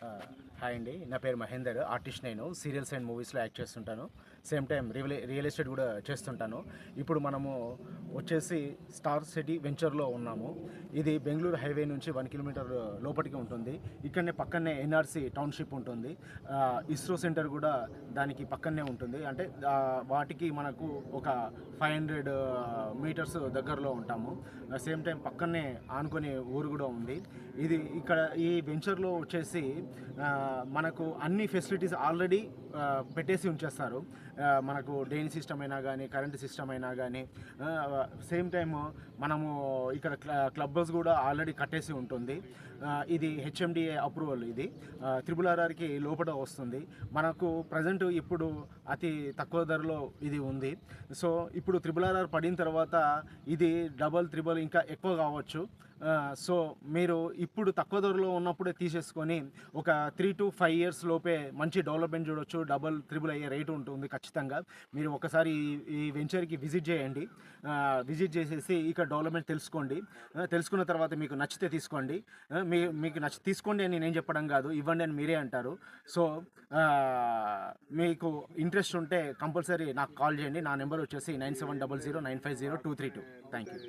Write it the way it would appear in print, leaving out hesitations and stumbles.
ఆ, హాయ్ అండి. నా పేరు మహేందర్. ఆర్టిస్ట్. నేను సీరియల్స్ అండ్ మూవీస్లో యాక్ట్ చేస్తుంటాను. సేమ్ టైం రియల్ ఎస్టేట్ కూడా చేస్తుంటాను. ఇప్పుడు మనము వచ్చేసి స్టార్ సిటీ వెంచర్లో ఉన్నాము. ఇది బెంగళూరు హైవే నుంచి 1 కిలోమీటర్ లోపలికి ఉంటుంది. ఇక్కడనే పక్కనే ఎన్ఆర్సి టౌన్షిప్ ఉంటుంది. ఇస్రో సెంటర్ కూడా దానికి పక్కనే ఉంటుంది. అంటే వాటికి మనకు ఒక 500 మీటర్స్ దగ్గరలో ఉంటాము. సేమ్ టైం పక్కనే ఆనుకునే ఊరు కూడా ఉంది. ఇది ఇక్కడ ఈ వెంచర్లో వచ్చేసి మనకు అన్ని ఫెసిలిటీస్ ఆల్రెడీ పెట్టేసి ఉంచేస్తారు. మనకు డ్రైన్ సిస్టమ్ అయినా కానీ, కరెంట్ సిస్టమ్ అయినా కానీ, సేమ్ టైమ్ మనము ఇక్కడ క్లబ్ హౌస్ కూడా ఆల్రెడీ కట్టేసి ఉంటుంది. ఇది హెచ్ఎండిఏ అప్రూవల్. ఇది RRRకి లోపల వస్తుంది. మనకు ప్రజెంట్ ఇప్పుడు అతి తక్కువ ధరలో ఇది ఉంది. సో ఇప్పుడు RRR పడిన తర్వాత ఇది డబల్ త్రిబుల్ ఇంకా ఎక్కువ కావచ్చు. సో మీరు ఇప్పుడు తక్కువ ధరలో ఉన్నప్పుడే తీసేసుకొని ఒక 3 to 5 years లోపే మంచి డెవలప్మెంట్ చూడొచ్చు. డబల్ త్రిబుల్ అయ్యే రేటు ఉంటుంది ఖచ్చితంగా. మీరు ఒకసారి ఈ వెంచర్కి విజిట్ చేయండి. విజిట్ చేసేసి ఇక్కడ డెవలప్మెంట్ తెలుసుకోండి. తెలుసుకున్న తర్వాత మీకు నచ్చితే తీసుకోండి. మీకు తీసుకోండి అని నేను చెప్పడం కాదు, ఇవ్వండి అని మీరే అంటారు. సో మీకు ఇంట్రెస్ట్ ఉంటే కంపల్సరీ నాకు కాల్ చేయండి. నా నెంబర్ వచ్చేసి 9700950232. Thank you.